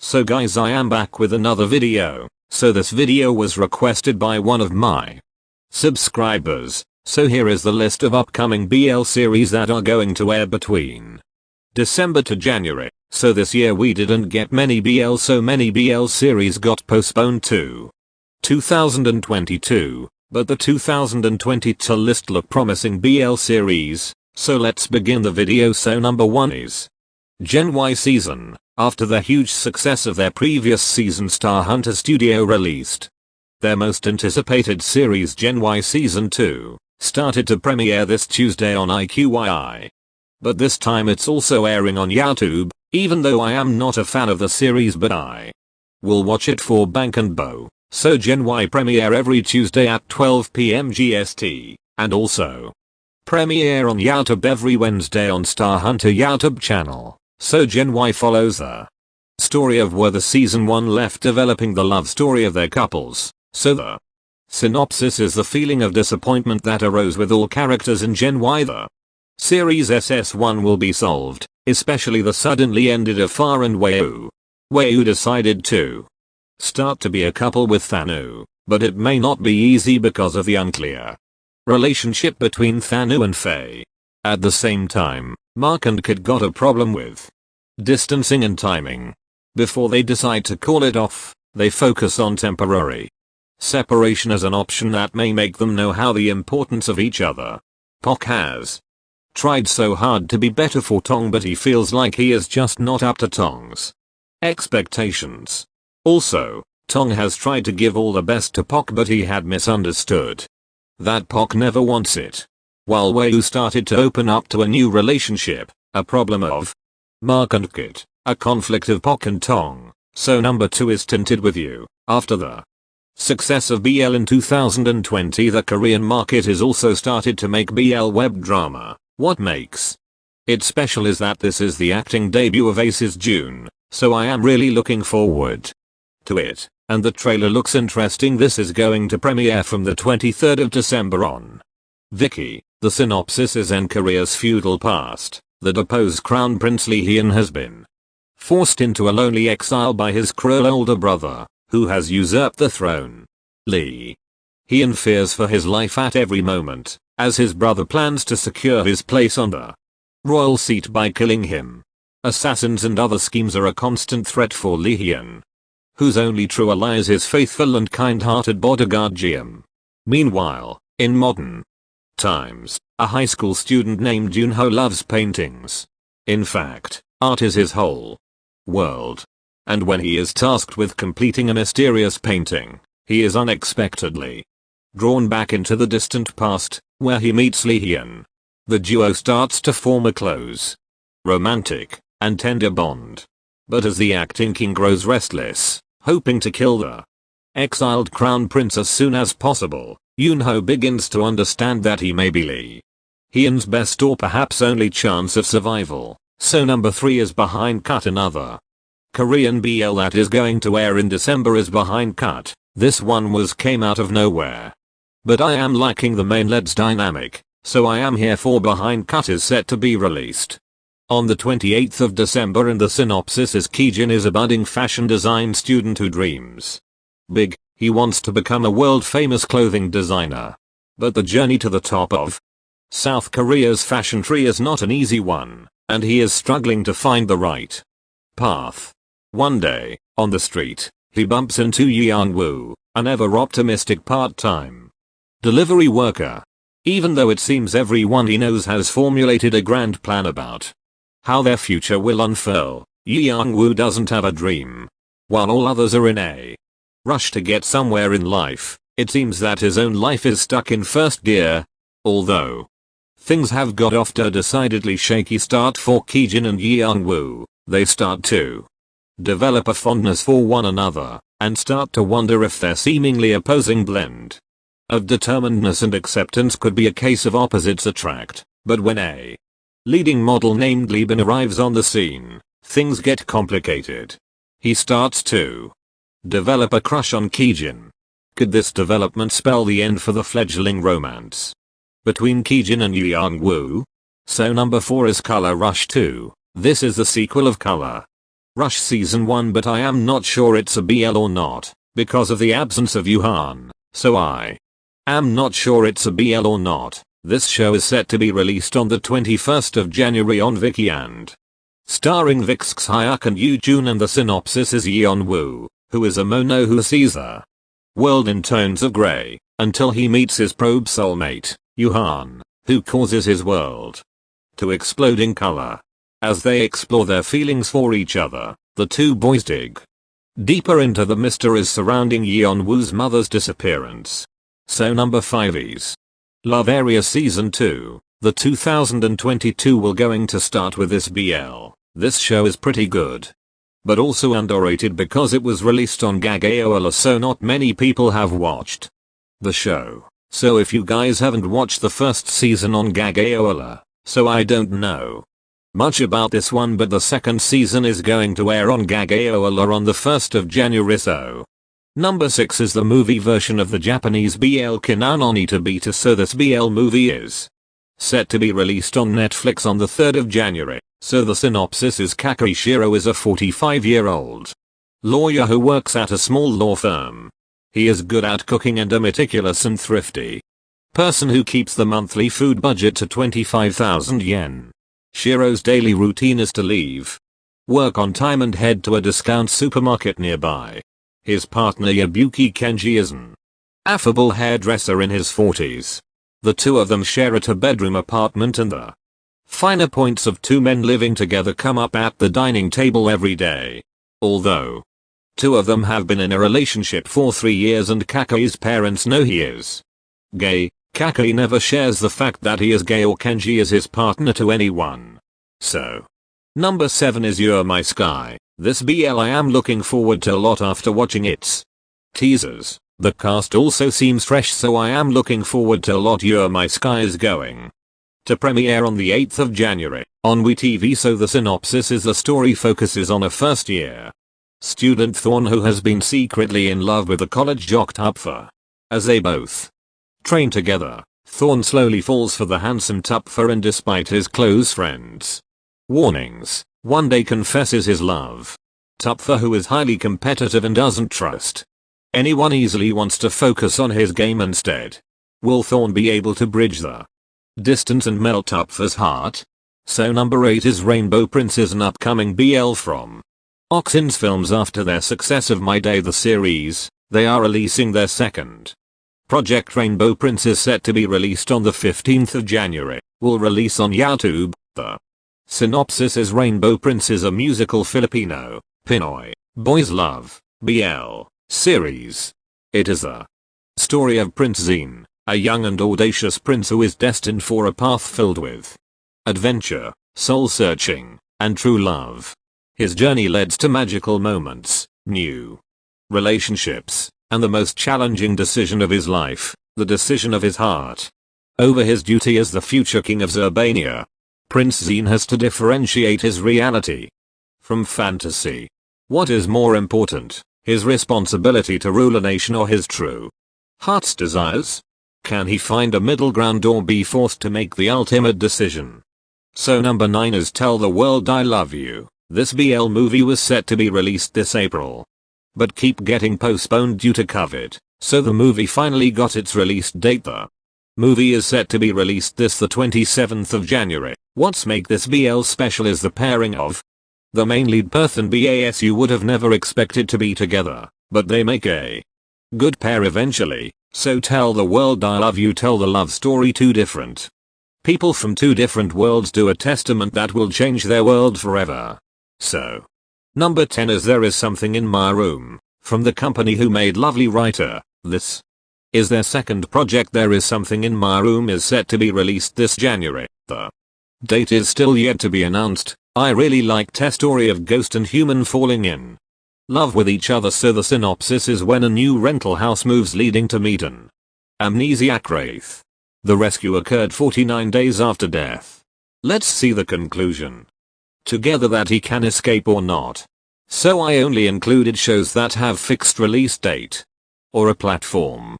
So guys, I am back with another video. So this video was requested by one of my subscribers. So here is the list of upcoming BL series that are going to air between December to January. So this year we didn't get many BL, so many BL series got postponed to 2022, but the 2022 list look promising BL series. So let's begin the video. So number 1 is Gen Y season. After the huge success of their previous season, Star Hunter Studio released their most anticipated series, Gen Y Season 2, started to premiere this Tuesday on IQYI. But this time it's also airing on YouTube, even though I am not a fan of the series, but I will watch it for Bank and Bow. So Gen Y premiere every Tuesday at 12 PM GST, and also premiere on YouTube every Wednesday on Star Hunter YouTube channel. So Gen Y follows the story of where the season 1 left, developing the love story of their couples. So the synopsis is the feeling of disappointment that arose with all characters in Gen Y. The series SS1 will be solved, especially the suddenly ended Afar and Wei-Yu. Wei-Yu decided to start to be a couple with Thanu, but it may not be easy because of the unclear relationship between Thanu and Faye. At the same time, Mark and Kid got a problem with distancing and timing. Before they decide to call it off, they focus on temporary separation as an option that may make them know how the importance of each other. Pok has tried so hard to be better for Tong, but he feels like he is just not up to Tong's expectations. Also, Tong has tried to give all the best to Pok, but he had misunderstood that Pok never wants it. While Wei-Yu started to open up to a new relationship, a problem of Mark and Kid, a conflict of Pok and Tong. So number 2 is Tinted With You. After the success of BL in 2020, the Korean market has also started to make BL web drama. What makes it special is that this is the acting debut of Ace's June, so I am really looking forward to it, and the trailer looks interesting. This is going to premiere from the 23rd of December on Viki. The synopsis is in Korea's feudal past, the deposed Crown Prince Lee Hyun has been forced into a lonely exile by his cruel older brother, who has usurped the throne. Lee Hyun fears for his life at every moment, as his brother plans to secure his place on the royal seat by killing him. Assassins and other schemes are a constant threat for Lee Hyun, whose only true ally is his faithful and kind-hearted bodyguard Jim. Meanwhile, in modern times, a high school student named Junho loves paintings. In fact, art is his whole world. And when he is tasked with completing a mysterious painting, he is unexpectedly drawn back into the distant past, where he meets Lee Hyun. The duo starts to form a close, romantic, and tender bond. But as the acting king grows restless, hoping to kill the exiled crown prince as soon as possible, Junho begins to understand that he may be Lee Hyun's best or perhaps only chance of survival. So number 3 is Behind Cut. Another Korean BL that is going to air in December is Behind Cut. This one came out of nowhere, but I am liking the main lead's dynamic, so I am here for Behind Cut. Is set to be released on the 28th of December, and the synopsis is Ki-jin is a budding fashion design student who dreams big. He wants to become a world-famous clothing designer. But the journey to the top of South Korea's fashion tree is not an easy one, and he is struggling to find the right path. One day, on the street, he bumps into Yeon-woo, an ever-optimistic part-time delivery worker. Even though it seems everyone he knows has formulated a grand plan about how their future will unfurl, Yeon-woo doesn't have a dream. While all others are in a rush to get somewhere in life, it seems that his own life is stuck in first gear. Although things have got off to a decidedly shaky start for Ki-jin and Yeon-woo, they start to develop a fondness for one another, and start to wonder if their seemingly opposing blend of determinedness and acceptance could be a case of opposites attract. But when a leading model named Lee Bin arrives on the scene, things get complicated. He starts to develop a crush on Ki-jin. Could this development spell the end for the fledgling romance between Ki-jin and Yeon-woo? So number 4 is Color Rush 2. This is the sequel of Color Rush season 1, but I am not sure it's a BL or not, because of the absence of Yuhan, so I am not sure it's a BL or not. This show is set to be released on the 21st of January on Viki and starring Vix Hyuk and Yoo Jun, and the synopsis is Yeon Woo, who is a mono who sees the world in tones of grey, until he meets his probe soulmate, Yuhan, who causes his world to explode in color. As they explore their feelings for each other, the two boys dig deeper into the mysteries surrounding Yeon Woo's mother's disappearance. So number 5 is Love Area Season 2. The 2022 will going to start with this BL. This show is pretty good, but also underrated because it was released on Gag AOL, so not many people have watched the show. So if you guys haven't watched the first season on Gag AOL, so I don't know much about this one, but the second season is going to air on Gag AOL on the 1st of January. So number 6 is the movie version of the Japanese BL Canaan on Ita Beta. So this BL movie is set to be released on Netflix on the 3rd of January. So the synopsis is Kakei Shiro is a 45-year-old lawyer who works at a small law firm. He is good at cooking and a meticulous and thrifty person who keeps the monthly food budget to 25,000 yen. Shiro's daily routine is to leave work on time and head to a discount supermarket nearby. His partner Yabuki Kenji is an affable hairdresser in his 40s. The two of them share a two-bedroom apartment, and the finer points of two men living together come up at the dining table every day. Although two of them have been in a relationship for 3 years and Kakei's parents know he is gay, Kakei never shares the fact that he is gay or Kenji is his partner to anyone. So number 7 is Youre My Sky. This BL I am looking forward to a lot after watching its teasers. The cast also seems fresh, so I am looking forward to a lot. Youre My Sky is going to premiere on the 8th of January on WeTV. So the synopsis is the story focuses on a first year student Thorn who has been secretly in love with a college jock Tupfer. As they both train together, Thorn slowly falls for the handsome Tupfer, and despite his close friends' warnings, one day confesses his love. Tupfer, who is highly competitive and doesn't trust anyone easily, wants to focus on his game instead. Will Thorn be able to bridge the distance and melt Tupfer's heart? So number 8 is Rainbow Princess, an upcoming BL from Oxen's Films. After their success of My Day the series, they are releasing their second project, Rainbow Princess, set to be released on the 15th of January. Will release on YouTube. The synopsis is Rainbow Princess, a musical Filipino Pinoy boys love BL series. It is a story of Prince Zine, a young and audacious prince who is destined for a path filled with adventure, soul searching, and true love. His journey leads to magical moments, new relationships, and the most challenging decision of his life, the decision of his heart over his duty as the future king of Zerbania. Prince Zine has to differentiate his reality from fantasy. What is more important, his responsibility to rule a nation or his true heart's desires? Can he find a middle ground or be forced to make the ultimate decision? So number 9 is Tell the World I Love You. This BL movie was set to be released this April, but keep getting postponed due to COVID, so the movie finally got its release date. The movie is set to be released the 27th of January. What's make this BL special is the pairing of the main lead Perth and BAS. You would have never expected to be together, but they make a good pair eventually. So Tell the World I Love You tell the love story two different people from two different worlds do a testament that will change their world forever. So number 10 is There Is Something in My Room, from the company who made Lovely Writer. This is their second project. There Is Something in My Room is set to be released this January. The date is still yet to be announced. I really liked their story of ghost and human falling in love with each other. So the synopsis is when a new rental house moves leading to meet an amnesiac wraith. The rescue occurred 49 days after death. Let's see the conclusion together, that he can escape or not. So I only included shows that have fixed release date or a platform.